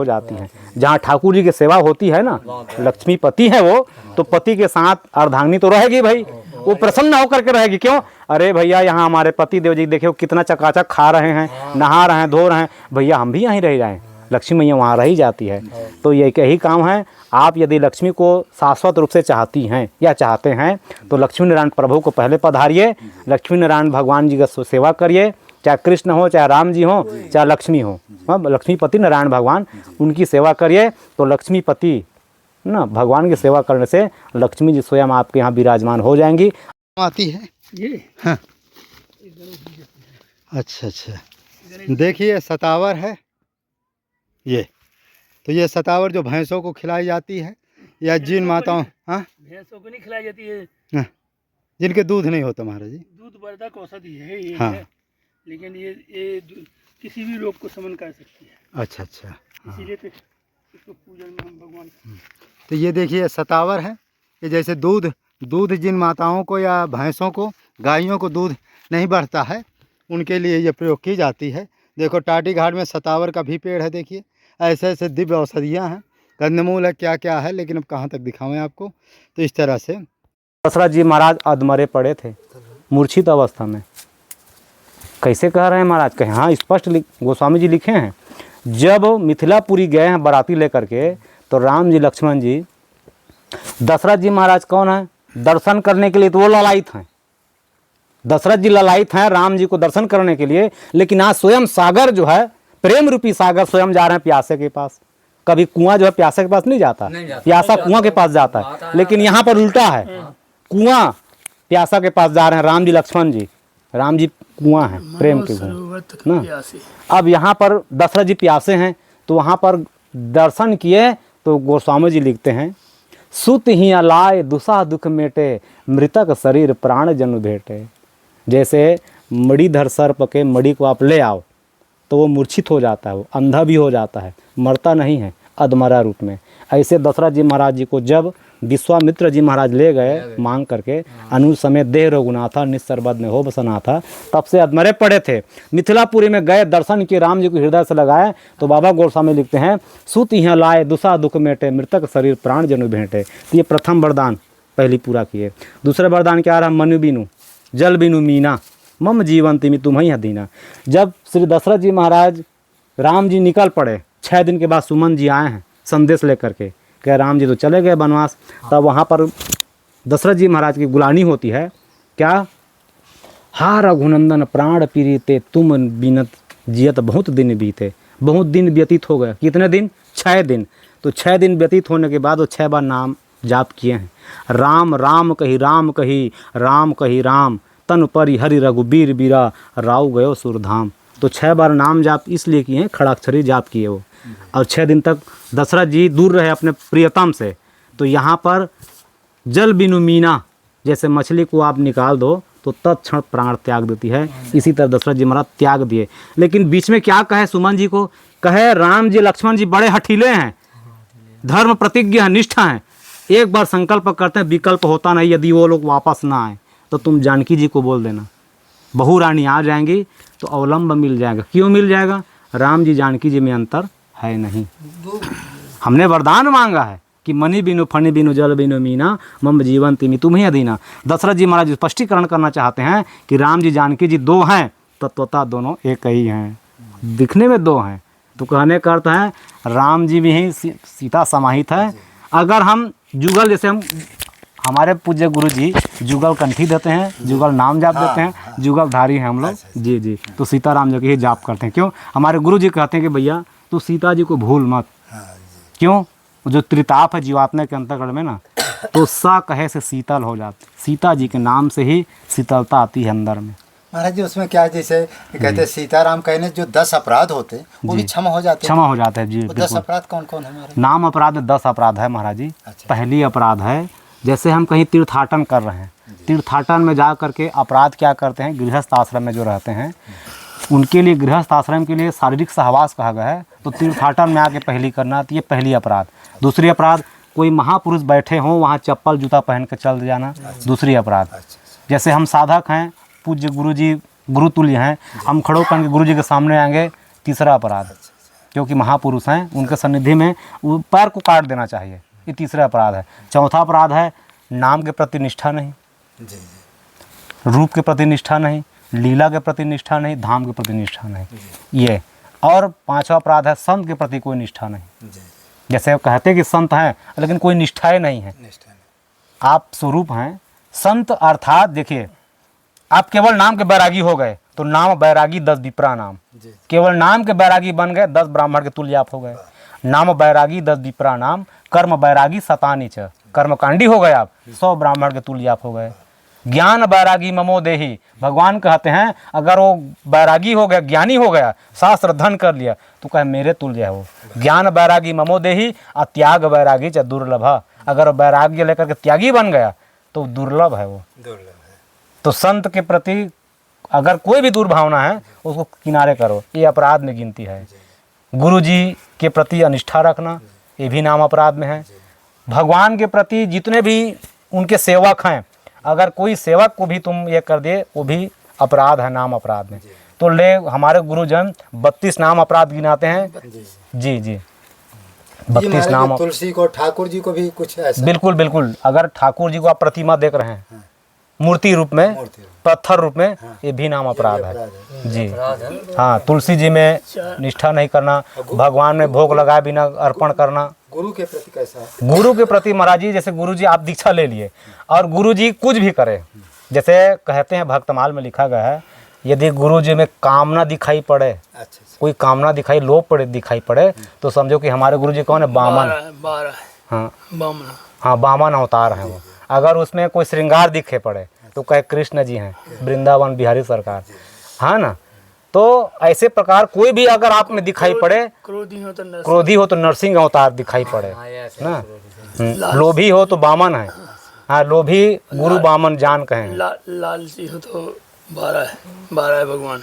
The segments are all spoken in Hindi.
हो जाती हैं। जहाँ ठाकुर जी की सेवा होती है ना, लक्ष्मी पति है वो, तो पति के साथ अर्धांगिनी तो रहेगी भाई, वो प्रसन्न होकर के रहेगी। क्यों? अरे भैया यहाँ हमारे पति देव जी देखियो कितना चकाचक खा रहे हैं, नहा रहे हैं, धो रहे हैं, भैया हम भी यहीं रह जाएं। लक्ष्मी मैया वहाँ रही जाती है। तो ये यही काम है। आप यदि लक्ष्मी को शाश्वत रूप से चाहती हैं या चाहते हैं तो लक्ष्मी नारायण प्रभु को पहले पधारिए, लक्ष्मी नारायण भगवान जी का सेवा करिए, चाहे कृष्ण हो, चाहे राम जी हो, चाहे लक्ष्मी हो, लक्ष्मीपति नारायण भगवान, उनकी सेवा करिए तो लक्ष्मीपति ना भगवान की सेवा करने से लक्ष्मी जी स्वयं आपके यहाँ विराजमान हो जाएंगी। आती है ये, हाँ। अच्छा अच्छा, देखिए सतावर है ये, तो ये सतावर जो भैंसों को खिलाई जाती है या जिन माताओं, हाँ भैंसों को नहीं खिलाई जाती है, हाँ, जिनके दूध नहीं होता महाराज जी, दूध वर्धक औषधि है ये, हाँ। है, लेकिन ये किसी भी रोग को शमन कर सकती है। अच्छा अच्छा, हाँ। इसीलिए तो इसको पूजन में हम भगवान। तो ये देखिए सतावर है, कि जैसे दूध जिन माताओं को या भैंसों को, गायों को दूध नहीं बढ़ता है, उनके लिए ये प्रयोग की जाती है। देखो टाटी घाट में सतावर का भी पेड़ है, देखिए ऐसे ऐसे दिव्य औषधियाँ हैं, कंदमूल है, क्या क्या है, लेकिन अब कहाँ तक दिखावें आपको। तो इस तरह से दशरथ जी महाराज अधमरे पड़े थे, मूर्छित अवस्था में। कैसे कह रहे हैं महाराज? कहे हाँ, स्पष्ट गोस्वामी जी लिखे हैं। जब मिथिलापुरी गए हैं बाराती लेकर के, तो राम जी लक्ष्मण जी, दशरथ जी महाराज कौन है? दर्शन करने के लिए तो वो ललायित हैं, दशरथ जी ललायित हैं राम जी को दर्शन करने के लिए। लेकिन आज स्वयं सागर जो है, प्रेम रूपी सागर, स्वयं जा रहे हैं प्यासे के पास। कभी कुआं जो है प्यासे के पास नहीं जाता, प्यासा कुआं के पास जाता है, लेकिन यहाँ पर उल्टा है, कुआं प्यासा के पास जा रहे हैं राम जी लक्ष्मण जी। राम जी कुआं है, प्रेम के कुआं ना। अब यहाँ पर दशरथ जी प्यासे हैं, तो वहाँ पर दर्शन किए तो गोस्वामी जी लिखते हैं, सुत ही अलाय दुसा दुख मेटे, मृतक शरीर प्राण जन भेटे। जैसे मणिधर सर्प के मणि को आप ले आओ तो वो मूर्छित हो जाता है, वो अंधा भी हो जाता है, मरता नहीं है, अधमरा रूप में। ऐसे दशरथ जी महाराज जी को जब विश्वामित्र जी महाराज ले गए मांग करके, अनु समेत देह रघुनाथा निस्सरबद में हो बसना था, तब से अधमरे पड़े थे। मिथिलापुरी में गए, दर्शन किए, राम जी को हृदय से लगाए, तो बाबा गोस्वामी लिखते हैं, सुत यहाँ लाए दुसा दुख मेटे, मृतक शरीर प्राण जनु भेंटे। तो ये प्रथम वरदान पहली पूरा किए। दूसरा वरदान क्या रहा? मनु बिनु जल बिनु मीना, मम जीवन तिमि तुम्हें दीना। जब श्री दशरथ जी महाराज, राम जी निकल पड़े, 6 दिन के बाद सुमन जी आए हैं संदेश लेकर के, कह राम जी तो चले गए वनवास। तब वहाँ पर दशरथ जी महाराज की गुलानी होती है, क्या? हा रघुनंदन प्राण पीड़िते, तुम बिनत जियत बहुत दिन बीते। बहुत दिन व्यतीत हो गए। कितने दिन? 6 दिन। तो 6 दिन व्यतीत होने के बाद वो 6 बार नाम जाप किए हैं। राम राम कही राम कही, राम कही राम, तन परि हरि रघुबीर बीरा, राव गयो सुरधाम। तो 6 बार नाम जाप इसलिए किए हैं, खड़ाक्षरी जाप किए वो। और 6 दिन तक दशरथ जी दूर रहे अपने प्रियतम से। तो यहाँ पर जल बिनु मीना, जैसे मछली को आप निकाल दो तो तत्क्षण प्राण त्याग देती है, इसी तरह दशरथ जी महाराज त्याग दिए। लेकिन बीच में क्या कहे सुमन जी को? कहे राम जी लक्ष्मण जी बड़े हठीले हैं, धर्म प्रतिज्ञ हैं, निष्ठा हैं, एक बार संकल्प करते हैं, विकल्प होता नहीं। यदि वो लोग वापस ना आए तो तुम जानकी जी को बोल देना, बहू रानी आ जाएंगी तो अवलंब मिल जाएगा। क्यों मिल जाएगा? राम जी जानकी जी में अंतर है नहीं। हमने वरदान मांगा है कि मणि बिनु फणि बिनु जल बिनु मीना, मम जीवन तिमि तुम्हें अधीना। दशरथ जी महाराज स्पष्टीकरण करना चाहते हैं कि राम जी जानकी जी 2 हैं, तत्वतः दोनों एक ही हैं, दिखने में 2 हैं। तो कहने का अर्थ है राम जी भी ही सीता समाहित है। अगर हम जुगल, जैसे हमारे पूज्य गुरु जी जुगल कंठी देते हैं, जुगल नाम जाप देते हैं, जुगलधारी हैं हम लोग, जी जी। तो सीताराम जी की ही जाप करते हैं। क्यों? हमारे गुरु जी कहते हैं कि भैया तो सीता जी को भूल मत। क्यों? जो त्रिताप है जीवात्मा के अंतर्गण में ना, तो सा कहे से शीतल हो जाती, सीता जी के नाम से ही शीतलता आती है अंदर में। महाराज जी उसमें क्या है, जैसे कहते हैं सीताराम कहने जो 10 अपराध होते वो भी क्षमा हो जाते हैं। क्षमा हो जाता है जी। 10 अपराध कौन कौन है महाराज? नाम अपराध 10 अपराध है महाराज जी। पहली अपराध है, जैसे हम कहीं तीर्थाटन कर रहे हैं, तीर्थाटन में जा करके अपराध क्या करते हैं, गृहस्थ आश्रम में जो रहते हैं उनके लिए, गृहस्थ आश्रम के लिए शारीरिक सहवास कहा गया है। तो तीर्थाटन में आके पहली करना, तो ये पहली अपराध। दूसरी अपराध, कोई महापुरुष बैठे हों वहाँ चप्पल जूता पहन कर चल जाना, दूसरी अपराध। जैसे हम साधक हैं, पूज्य गुरु जी गुरुतुल्य हैं, हम खड़ो करके गुरु जी के सामने आएंगे, तीसरा अपराध। क्योंकि महापुरुष हैं, उनके सन्निधि में वो पैर को काट देना चाहिए। ये तीसरा अपराध है। चौथा अपराध है नाम के प्रति निष्ठा नहीं, रूप के प्रति निष्ठा नहीं, लीला के प्रति निष्ठा नहीं, धाम के प्रति निष्ठा नहीं, ये। और पांचवा अपराध है संत के प्रति कोई निष्ठा नहीं। जैसे कहते कि संत हैं लेकिन कोई निष्ठाएं नहीं है। आप स्वरूप हैं संत, अर्थात देखिए आप केवल नाम के बैरागी हो गए तो नाम बैरागी 10 विप्रा नाम, केवल नाम के बैरागी बन गए 10 ब्राह्मण के तुल्य आप हो गए। नाम बैरागी 10 विप्रा नाम, कर्म बैरागी शतानि च, कर्मकांडी हो गए आप, 100 ब्राह्मण के तुल्य आप हो गए। ज्ञान बैरागी ममो देही, भगवान कहते हैं अगर वो बैरागी हो गया, ज्ञानी हो गया, शास्त्र धन कर लिया तो कहे मेरे तुल्य है वो। ज्ञान बैरागी ममो देही और त्याग बैरागी च दुर्लभ, अगर बैराग्य लेकर के त्यागी बन गया तो दुर्लभ है वो। तो संत के प्रति अगर कोई भी दुर्भावना है उसको किनारे करो, ये अपराध में गिनती है। गुरु जी के प्रति अनिष्ठा रखना ये भी नाम अपराध में है। भगवान के प्रति जितने भी उनके सेवक हैं, अगर कोई सेवक को भी तुम ये कर दे वो भी अपराध है नाम अपराध में। तो ले हमारे गुरुजन 32 नाम अपराध गिनाते हैं। जी जी 32 नाम। तुलसी को, ठाकुर जी को भी कुछ ऐसा? बिल्कुल बिल्कुल। अगर ठाकुर जी को आप प्रतिमा देख रहे हैं मूर्ति रूप में, पत्थर रूप में, ये भी नाम अपराध है। जी हाँ। तुलसी जी में निष्ठा नहीं करना, भगवान में भोग लगाए बिना अर्पण करना। गुरु के प्रति कैसा? गुरु के प्रति महाराज जी, जैसे गुरु जी आप दीक्षा ले लिए और गुरु जी कुछ भी करे, जैसे कहते हैं भक्तमाल में लिखा गया है, यदि गुरु जी में कामना दिखाई पड़े, कोई कामना दिखाई लोभ पड़े दिखाई पड़े तो समझो कि हमारे गुरु जी कौन है? बामन। हाँ बामन अवतार हैं वो। अगर उसमें कोई श्रृंगार दिखे पड़े तो कहे कृष्ण जी हैं, वृंदावन बिहारी सरकार, हाँ ना। तो ऐसे प्रकार कोई भी अगर आप में दिखाई पड़े, क्रोधी हो तो नरसिंह अवतार दिखाई पड़े ना, लोभी हो तो बामन है। हाँ लोभी गुरु बामन जान कहें। लालची हो तो 12 है भगवान।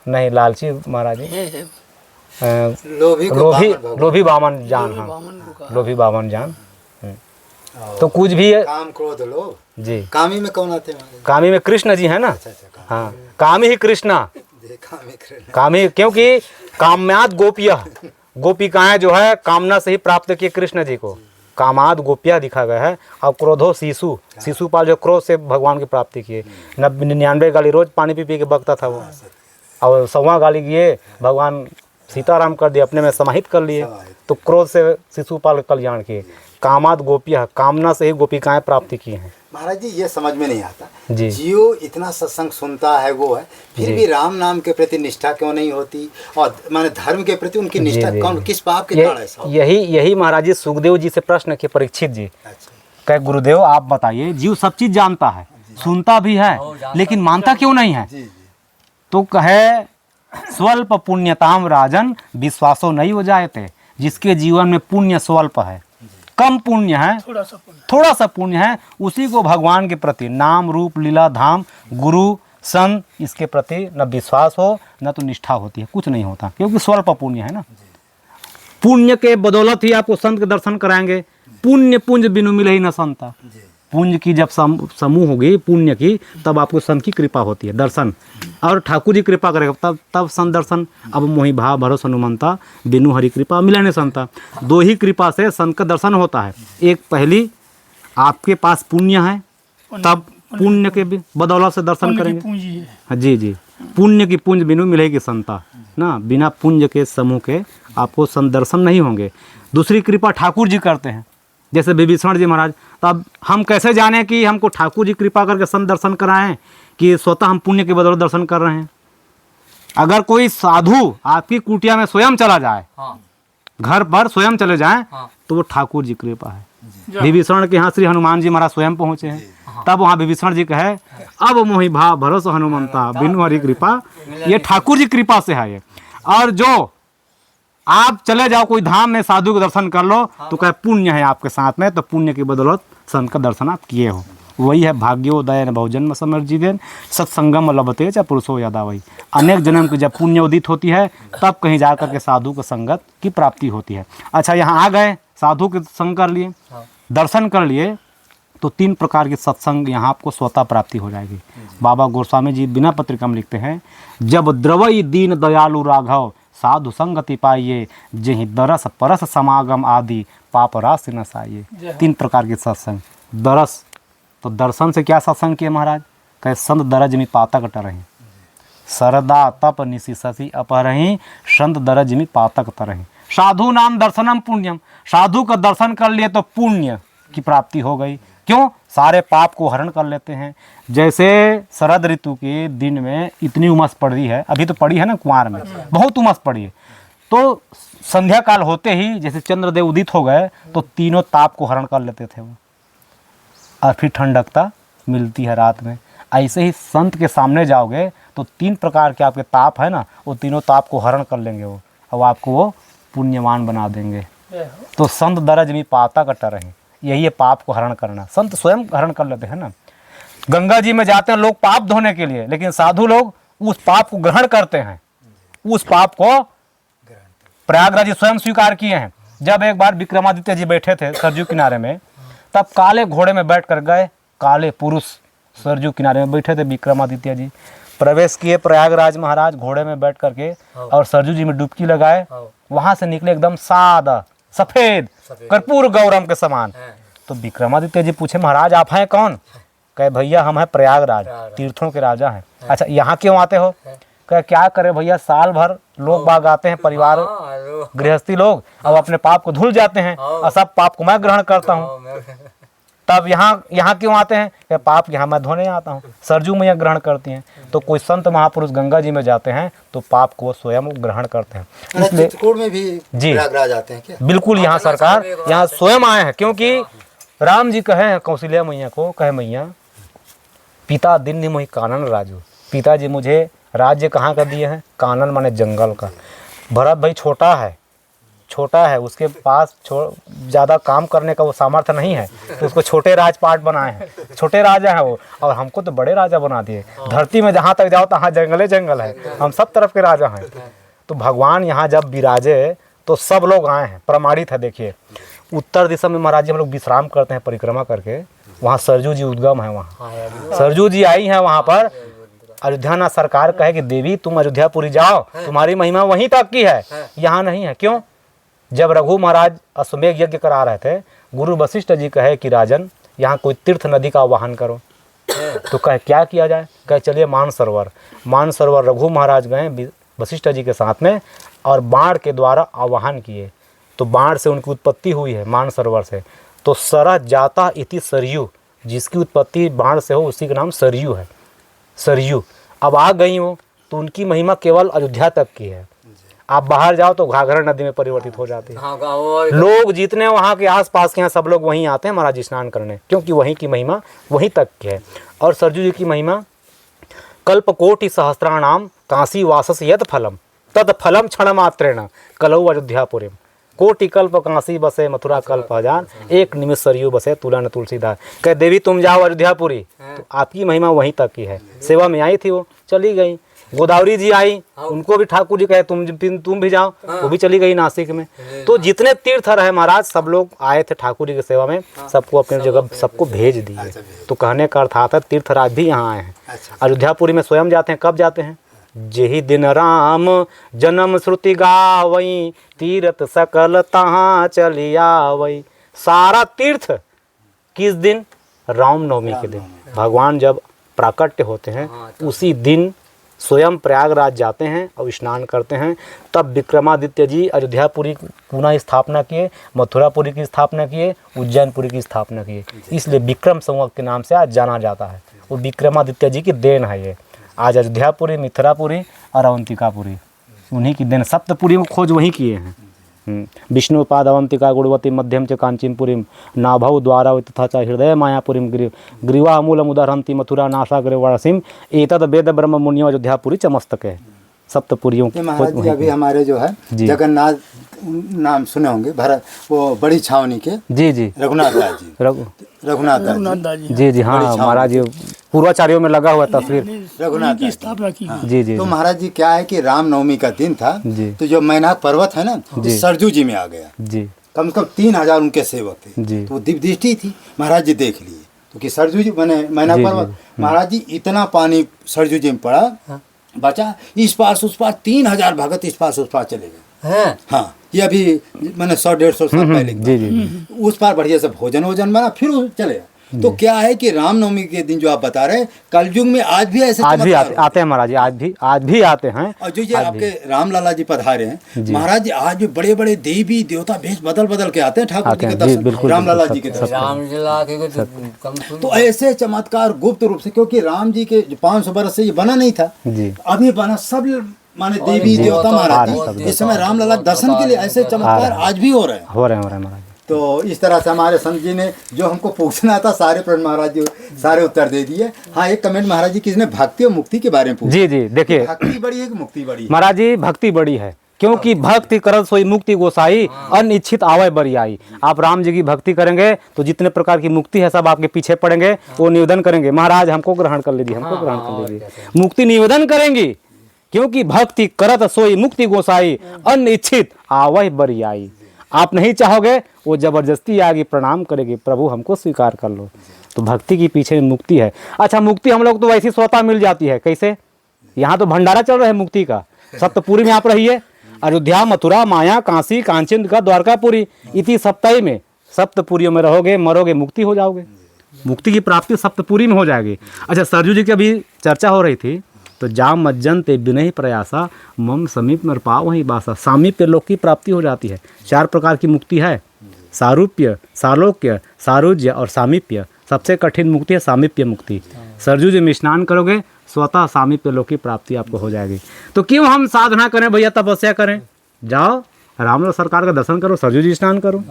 नहीं लालची महाराज जी, लोभी बामन जान। हाँ लोभी बामन जान। तो कुछ भी है। काम क्रोध लोभ। जी कामी में कौन आते हैं? कामी में कृष्ण जी है ना। हाँ कामी ही कृष्णा, कामी, क्योंकि काम्याद गोपिया, गोपिकाएं जो है कामना से ही प्राप्त किए कृष्ण जी को, कामाद गोपिया दिखा गया है। और क्रोधो शिशु, शिशुपाल जो क्रोध से भगवान की प्राप्ति किए। 99 गाली रोज पानी पी के बकता था वो, और 100वां गाली किए भगवान सीताराम कर दिए, अपने में समाहित कर लिए। तो क्रोध से शिशुपाल कल्याण किए। कामाद गोपिया, कामना से ही गोपिकाएं प्राप्ति की हैं। महाराज जी ये समझ में नहीं आता, जी जियो इतना सत्संग सुनता है वो है, फिर भी राम नाम के प्रति निष्ठा क्यों नहीं होती? और माने धर्म के प्रति उनकी निष्ठा कौन, किस पाप के कारण ऐसा? यही महाराज जी सुखदेव जी से प्रश्न किए परीक्षित जी। कहे गुरुदेव आप बताइए, जीव सब चीज जानता है, सुनता भी है, लेकिन मानता क्यों नहीं है? तो कहे स्वल्प पुण्यताम राजन विश्वासो नहीं हो जाते। जिसके जीवन में पुण्य स्वल्प है, कम पुण्य है, थोड़ा सा पुण्य है, उसी को भगवान के प्रति नाम रूप लीला धाम गुरु संत इसके प्रति न विश्वास हो न तो निष्ठा होती है, कुछ नहीं होता, क्योंकि स्वल्प पुण्य है ना। पुण्य के बदौलत ही आपको संत के दर्शन कराएंगे। पुण्य पुंज बिनु मिले ही न संता। पुण्य की जब समूह होगी पुण्य की, तब आपको संत की कृपा होती है, दर्शन। और ठाकुर जी कृपा करेगा तब संत दर्शन। अब मोहि भाव भरोस हनुमंता, बिनु हरि कृपा मिले नहीं संता। 2 ही कृपा से संत का दर्शन होता है। एक पहली आपके पास पुण्य है, तब पुण्य के बदौलत से दर्शन करेंगे। जी जी पुण्य की पुंज बिनु मिलेगी संता ना, बिना पुण्य के समूह के आपको संत दर्शन नहीं होंगे। दूसरी कृपा ठाकुर जी करते हैं, जैसे विभीषण जी महाराज। तब हम कैसे जाने कि हमको ठाकुर जी कृपा करके संत दर्शन कराएं कि स्वतः हम पुण्य के बदौलत दर्शन कर रहे हैं? अगर कोई साधु आपकी कुटिया में स्वयं चला जाए, घर पर स्वयं चले जाएं, तो वो ठाकुर जी कृपा है। विभीषण के यहाँ श्री हनुमान जी महाराज स्वयं पहुँचे हैं, तब वहाँ विभीषण जी कहे अब मोहि भाव भरोस हनुमंता, बिनु हरि कृपा। ये ठाकुर जी कृपा से है ये। और जो आप चले जाओ कोई धाम में साधु के दर्शन कर लो तो कहे पुण्य है आपके साथ में, तो पुण्य की बदौलत संत का दर्शन आप किए हो। वही है भाग्योदय न बहुजन्म समर्जिदेन सत्संगम लभते च पुरुषो यदा। वही अनेक जन्म की जब पुण्य उदित होती है तब कहीं जा करके साधु के संगत की प्राप्ति होती है। अच्छा यहाँ आ गए, साधु के संग कर लिए, दर्शन कर लिए, तो 3 प्रकार के सत्संग यहाँ आपको स्वतः प्राप्ति हो जाएगी। बाबा गोस्वामी जी बिना पत्रिका में लिखते हैं, जब द्रवई दीन दयालु राघव साधु संगति पाइए, जही दरस परस समागम आदि पाप राशि न साइए। 3 प्रकार के सत्संग। दरस, तो दर्शन से क्या सत्संग किए महाराज? कहे संत दरज में पातक टरही, सरदा तप निशि शशि अपरही, संत दरज में पातक तरही। साधु नाम दर्शनम पुण्यम, साधु का दर्शन कर लिए तो पुण्य की प्राप्ति हो गई। क्यों? सारे पाप को हरण कर लेते हैं। जैसे शरद ऋतु के दिन में इतनी उमस पड़ रही है, अभी तो पड़ी है ना कुंवार में, बहुत उमस पड़ी है, तो संध्या काल होते ही जैसे चंद्रदेव उदित हो गए तो तीनों ताप को हरण कर लेते थे वो, और फिर ठंडकता मिलती है रात में। ऐसे ही संत के सामने जाओगे तो 3 प्रकार के आपके ताप है ना, वो तीनों ताप को हरण कर लेंगे वो, और आपको वो पुण्यवान बना देंगे। तो संत दरज में पाता कट रहे, यही है पाप को हरण करना। संत स्वयं हरण कर लेते हैं ना। गंगा जी में जाते हैं लोग पाप धोने के लिए, लेकिन साधु लोग उस पाप को ग्रहण करते हैं, उस पाप को प्रयागराज जी स्वयं स्वीकार किए हैं। जब एक बार विक्रमादित्य जी बैठे थे सरजू किनारे में, तब काले घोड़े में बैठ कर गए, काले पुरुष सरजू किनारे में बैठे थे विक्रमादित्य जी, प्रवेश किए प्रयागराज महाराज घोड़े में बैठ करके, और सरजू जी में डुबकी लगाए। वहां से निकले एकदम सादा सफेद कर्पूर गौरम के समान। तो विक्रमादित्य जी पूछे, महाराज आप हैं कौन? कहे भैया हम हैं प्रयागराज, तीर्थों के राजा हैं। अच्छा यहाँ क्यों आते हो? कहे क्या करे भैया, साल भर लोग बाग आते हैं, परिवार गृहस्थी लोग, अब अपने पाप को धुल जाते हैं, और सब पाप को मैं ग्रहण करता हूँ। तब यहाँ क्यों आते हैं? कि पाप यहाँ मैं धोने आता हूँ, सरजू मैया ग्रहण करती हैं। तो कोई संत महापुरुष गंगा जी में जाते हैं तो पाप को स्वयं ग्रहण करते हैं। इसलिए चित्रकूट में भी जी प्रयागराज आते हैं क्या? बिल्कुल, यहाँ सरकार यहाँ स्वयं आए हैं, क्योंकि राम जी कहे कौशल्या मैया को, कहे मैया पिता दिन मोहि कानन राजू, पिताजी मुझे राज्य कहाँ का दिए हैं? कानन माने जंगल का। भरत भाई छोटा है, उसके पास ज़्यादा काम करने का वो सामर्थ्य नहीं है, तो उसको छोटे राजपाट बनाए हैं, छोटे राजा हैं वो, और हमको तो बड़े राजा बना दिए। धरती में जहाँ तक जाओ तहाँ जंगल है, हम सब तरफ के राजा हैं। तो भगवान यहाँ जब विराजे तो सब लोग आए हैं, प्रमाणित है। देखिए उत्तर दिशा में महाराज जी हम लोग विश्राम करते हैं परिक्रमा करके, वहाँ सरजू जी उद्गम है, वहाँ सरजू जी आई हैं। वहाँ पर अयोध्या ना सरकार कहे कि देवी तुम अयोध्यापुरी जाओ, तुम्हारी महिमा वहीं तक की है, यहाँ नहीं है। क्यों? जब रघु महाराज अश्वमेध यज्ञ करा रहे थे, गुरु वशिष्ठ जी कहे कि राजन यहाँ कोई तीर्थ नदी का आवाहन करो। तो कहे क्या किया जाए? कहे चलिए मानसरोवर रघु महाराज गए वशिष्ठ जी के साथ में, और बाण के द्वारा आवाहन किए, तो बाण से उनकी उत्पत्ति हुई है मानसरोवर से। तो सरह जाता इति सरयू, जिसकी उत्पत्ति बाण से हो उसी का नाम सरयू है, सरयू। अब आ गई हो तो उनकी महिमा केवल अयोध्या तक की है। आप बाहर जाओ तो घाघरा नदी में परिवर्तित हो जाती है। लोग जितने वहाँ के आसपास के हैं सब लोग वहीं आते हैं महाराज स्नान करने, क्योंकि वहीं की महिमा वहीं तक की है। और सरजू जी की महिमा कल्पकोटि सहस्राणाम काशी वासस यद फलम तद फलम क्षण मात्रेण कलौ अयोध्यापुरीम, कोटि कल्प काशी बसे मथुरा कल्प हजार, एक निमिष सरयू बसे तुलन तुलसीदास। कह देवी तुम जाओ अयोध्यापुरी, तो आपकी महिमा वहीं तक की है। सेवा में आई थी वो, चली गई। गोदावरी जी आई, उनको भी ठाकुर जी कहे तुम भी जाओ, वो भी चली गई नासिक में। तो जितने तीर्थ रहे महाराज सब लोग आए थे ठाकुर जी की सेवा में, सबको अपनी जगह सबको भेज दिए। तो कहने का अर्थ आता है तीर्थराज भी यहाँ आए हैं। अयोध्यापुरी में स्वयं जाते हैं। कब जाते हैं? जेहि दिन राम जन्म श्रुति गावई, तीर्थ सकल तहाँ चलिया वही। सारा तीर्थ किस दिन? रामनवमी के दिन। भगवान जब प्राकट्य होते हैं उसी दिन स्वयं प्रयागराज जाते हैं और स्नान करते हैं। तब विक्रमादित्य जी अयोध्यापुरी पुनः स्थापना किए, मथुरापुरी की स्थापना किए, उज्जैनपुरी की स्थापना किए। इसलिए विक्रम संवत के नाम से आज जाना जाता है। वो विक्रमादित्य जी की देन है ये। आज अयोध्यापुरी, मिथिलापुरी और अवंतिकापुरी उन्हीं की देन। सप्तपुरी में खोज वहीं किए हैं। विष्णुपाद अवंतिका गुणवती मध्यम च कांचीपुरीम नाभौ द्वारा तथा च हृदय मायापुरीम ग्रीवा मूलम उदाहरती मथुरा नासाग्रे वारसिम एतद वेद ब्रह्म मुनियो अयोध्यापुरी चमस्तके। सप्तपुरियों की महाराज जी अभी हमारे जो है जगन्नाथ नाम सुने होंगे, भरत वो बड़ी छावनी के जी रघुनाथ दास जी, रघुनाथ दास जी हाँ महाराज जी पूर्वाचार्यों में लगा हुआ तस्वीर रघुनाथ की स्थापना की। जी। तो महाराज जी क्या है कि रामनवमी का दिन था, तो जो मैनाक पर्वत है ना, सरजू जी में आ गया जी। कम से कम 3000 उनके सेवक थे। तो दिव्य दृष्टि थी, महाराज जी देख लिए। तो कि सरजू जी मैना जी, पर्वत महाराज जी इतना पानी सरजू जी में पड़ा, बचा इस पार से उस पार 3000 भगत इस पार से उस पार चले गए हैं हाँ। ये अभी मैंने 100-150 साल पहले की जी बात जी है। उस पार बढ़िया से भोजन वोजन बना फिर वो चले गए। तो क्या है कि रामनवमी के दिन जो आप बता रहे हैं कलयुग में आज भी ऐसे आज भी चमत्कार आते हैं महाराज जी, आज भी आते हैं। और जो ये आपके रामलाला जी पधारे हैं महाराज जी, आज भी बड़े बड़े देवी देवता भेष बदल बदल के आते हैं ठाकुर जी आते के हैं, जी, दर्शन, बिल्कुल, रामलाला बिल्कुल, जी के सत्य, दर्शन। रामलीला के तो कम सुन तो ऐसे चमत्कार गुप्त रूप से, क्योंकि राम जी के 500 बरस से ये बना नहीं था, जी अभी बना सब माने देवी देवता महाराज जी इस समय रामलला के दर्शन के लिए ऐसे चमत्कार आज भी हो रहे हैं। हो रहे हैं महाराज जी। तो इस तरह से हमारे संत जी ने जो हमको पूछना था सारे प्रश्न महाराज जी सारे उत्तर दे दिए। हाँ, एक कमेंट महाराज जी किसने भक्ति और मुक्ति के बारे में पूछा। जी जी देखिए भक्ति बड़ी है कि मुक्ति बड़ी है? महाराज जी भक्ति बड़ी है, क्योंकि भक्ति करत सोई मुक्ति गोसाई अनिच्छित आवे बरियाई। आप राम जी की भक्ति करेंगे तो जितने प्रकार की मुक्ति है सब आपके पीछे पड़ेंगे, वो निवेदन करेंगे महाराज हमको ग्रहण कर लीजिए, हमको ग्रहण कर लीजिए, मुक्ति निवेदन करेंगी, क्योंकि भक्ति करत सोई मुक्ति गोसाई अनिच्छित आवे बरियाई। आप नहीं चाहोगे वो जबरदस्ती आगे प्रणाम करेगी, प्रभु हमको स्वीकार कर लो। तो भक्ति के पीछे मुक्ति है। अच्छा, मुक्ति हम लोग तो वैसी स्वतः मिल जाती है, कैसे? यहाँ तो भंडारा चल रहा है मुक्ति का। सप्तपुरी में आप रहिए, अयोध्या मथुरा माया काशी कांचन का द्वारकापुरी इति सप्ताही में, सप्तपुरियों में रहोगे मरोगे मुक्ति हो जाओगे। मुक्ति की प्राप्ति सप्तपुरी में हो जाएगी। अच्छा, सरजू जी की अभी चर्चा हो रही थी, तो जाम मज्जन ते बिनहि प्रयासा मम समीप नर पाव वहीं बासा। सामीप्य लोक की प्राप्ति हो जाती है। 4 प्रकार की मुक्ति है, सारूप्य, सालोक्य, सारुज्य और सामीप्य। सबसे कठिन मुक्ति है सामीप्य मुक्ति। सरजू जी में स्नान करोगे स्वतः सामीप्य लोक की प्राप्ति आपको हो जाएगी। तो क्यों हम साधना करें भैया, तपस्या करें? जाओ रामलाल सरकार का दर्शन करो, सरजू जी स्नान करो।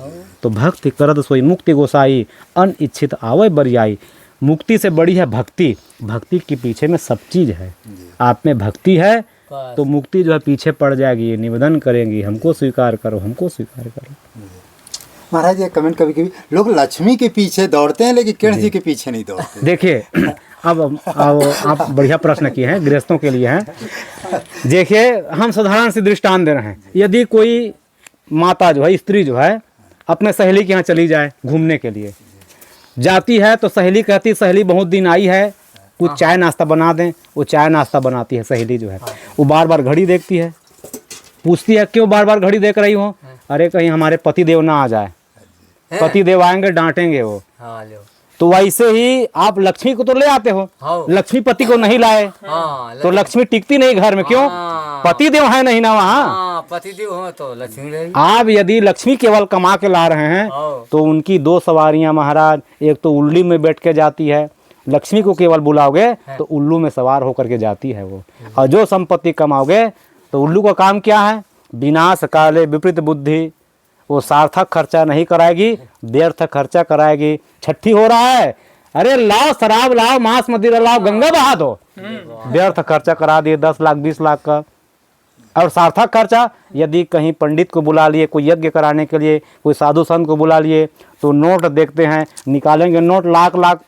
तो भक्ति करत सोई मुक्ति गोसाई अनिच्छित आवे बरियाई। मुक्ति से बड़ी है भक्ति। भक्ति के पीछे में सब चीज़ है। आप में भक्ति है तो मुक्ति जो है पीछे पड़ जाएगी, निवेदन करेंगी हमको स्वीकार करो, हमको स्वीकार करो। महाराज ये कमेंट कभी कभी लोग लक्ष्मी के पीछे दौड़ते हैं लेकिन कृष्ण जी के पीछे नहीं दौड़ते। देखिए अब आप बढ़िया प्रश्न किए हैं, गृहस्थों के लिए हैं। देखिए हम साधारण से दृष्टांत दे रहे हैं। यदि कोई माता जो है, स्त्री जो है, अपने सहेली के यहाँ चली जाए घूमने के लिए, जाती है तो सहेली कहती सहेली बहुत दिन आई है, कुछ चाय नाश्ता बना दें। वो चाय नाश्ता बनाती है सहेली जो है, वो बार बार घड़ी देखती है, पूछती है क्यों बार बार घड़ी देख रही हो? अरे कहीं हमारे पति देव ना आ जाए, पति देव आएंगे डांटेंगे वो। हाँ लो तो वैसे ही आप लक्ष्मी को तो ले आते हो, हाँ लक्ष्मी पति को नहीं लाए हाँ तो लक्ष्मी टिकती नहीं घर में। क्यों? हाँ। पति देव है नहीं ना वहाँ। हाँ पतिदेव हो तो लक्ष्मी रहेगी। आप यदि लक्ष्मी केवल कमा के ला रहे हैं हाँ। तो उनकी 2 सवारियां महाराज, एक तो उल्ली में बैठ के जाती है, लक्ष्मी को केवल बुलाओगे तो उल्लू में सवार होकर के जाती है वो। और जो संपत्ति कमाओगे तो उल्लू का काम क्या है? विनाश काले विपरीत बुद्धि। वो सार्थक खर्चा नहीं कराएगी, व्यर्थ खर्चा कराएगी। छठी हो रहा है, अरे लाओ शराब लाओ, मांस मदिरा लाओ, गंगा बहा दो। व्यर्थ खर्चा करा दिए 10 लाख 20 लाख का। और सार्थक खर्चा, यदि कहीं पंडित को बुला लिए, कोई यज्ञ कराने के लिए, कोई साधु संत को बुला लिए, तो नोट देखते हैं, निकालेंगे नोट लाख लाख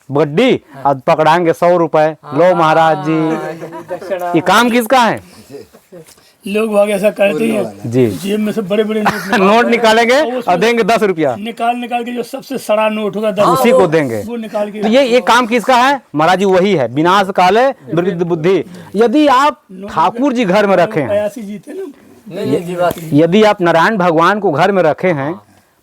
बड्डी और पकड़ाएंगे 100 रुपए। लो महाराज जी, ये काम किसका है? लोग भाग ऐसा करते हैं जी। जेब में से बड़े बड़े नोट निकालेंगे और देंगे 10 रुपया, निकाल के जो सबसे सड़ा नोट होगा 10 उसी को देंगे। वो निकाल के। तो ये काम किसका है? महाराज जी वही है, विनाश काले विपरीत बुद्धि। यदि आप ठाकुर जी घर में रखे हैं, अयासी जीते ना। नहीं जी बात यदि आप नारायण भगवान को घर में रखे हैं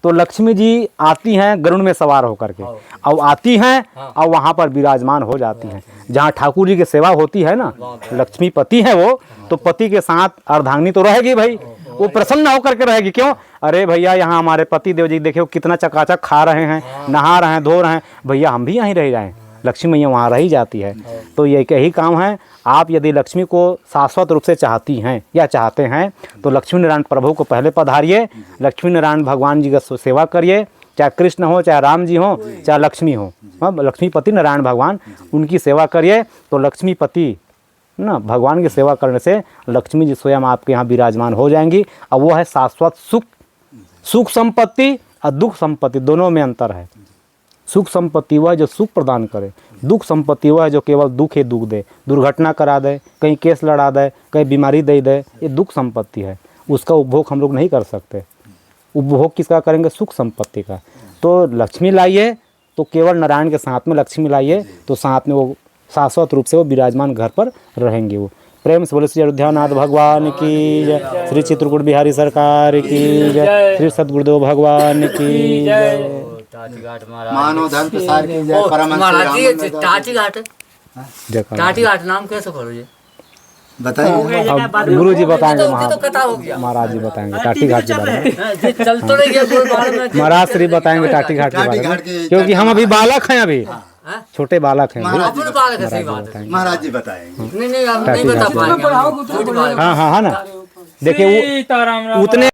तो लक्ष्मी जी आती हैं गरुड़ में सवार होकर के, और आती हैं और वहाँ पर विराजमान हो जाती हैं। जहाँ ठाकुर जी की सेवा होती है ना, लक्ष्मी पति है वो, तो पति के साथ अर्धांगिनी तो रहेगी भाई, वो प्रसन्न होकर के रहेगी। क्यों? अरे भैया यहाँ हमारे पति देव जी देखियो कितना चकाचक खा रहे हैं, नहा रहे हैं, धो रहे हैं, भैया हम भी यहीं रह जाएं। लक्ष्मी मैया वहाँ रही जाती है। तो यही काम है। आप यदि लक्ष्मी को शाश्वत रूप से चाहती हैं या चाहते हैं तो लक्ष्मी नारायण प्रभु को पहले पधारिए, लक्ष्मी नारायण भगवान जी का सेवा करिए, चाहे कृष्ण हो, चाहे राम जी हो, चाहे लक्ष्मी हो। लक्ष्मीपति नारायण भगवान, उनकी सेवा करिए तो लक्ष्मीपति ना भगवान की सेवा करने से लक्ष्मी जी स्वयं आपके यहाँ विराजमान हो जाएंगी। और वो है शाश्वत सुख। सुख संपत्ति और दुख संपत्ति दोनों में अंतर है। सुख संपत्ति वह है जो सुख प्रदान करे, दुख संपत्ति वह है जो केवल दुख ही दुख दे, दुर्घटना करा दे, कहीं केस लड़ा दे, कहीं बीमारी दे दे, ये दुख संपत्ति है। उसका उपभोग हम लोग नहीं कर सकते। उपभोग किसका करेंगे? सुख संपत्ति का। तो लक्ष्मी लाइए, तो केवल नारायण के साथ में लक्ष्मी लाइए, तो साथ में वो शाश्वत रूप से वो विराजमान घर पर रहेंगे। वो प्रेम से बोले श्री अयोध्यानाथ भगवान की जय, श्री चित्रकूट बिहारी सरकार की जय, श्री सदगुरुदेव भगवान की जय। टाटी घाट महाराज मानो धन प्रसार की जय। परम महाराज जी टाटी घाट जयकार। टाटी घाट नाम कैसे पड़ो ये बताइए। अब गुरु जी बताएंगे, तो कथा हो गया महाराज जी बताएंगे टाटी घाट के बारे में। ये चल तो रही है कोई बार में महाराज श्री बताएंगे टाटी घाट के बारे में, क्योंकि हम अभी बालक हैं, अभी छोटे बालक हैं अभी। अपने बालक है, सही बात है। महाराज जी बताएंगे। नहीं नहीं आप नहीं बता पाएंगे, छोटी बात है। हाँ हाँ हाँ ना, देखिए वो उतने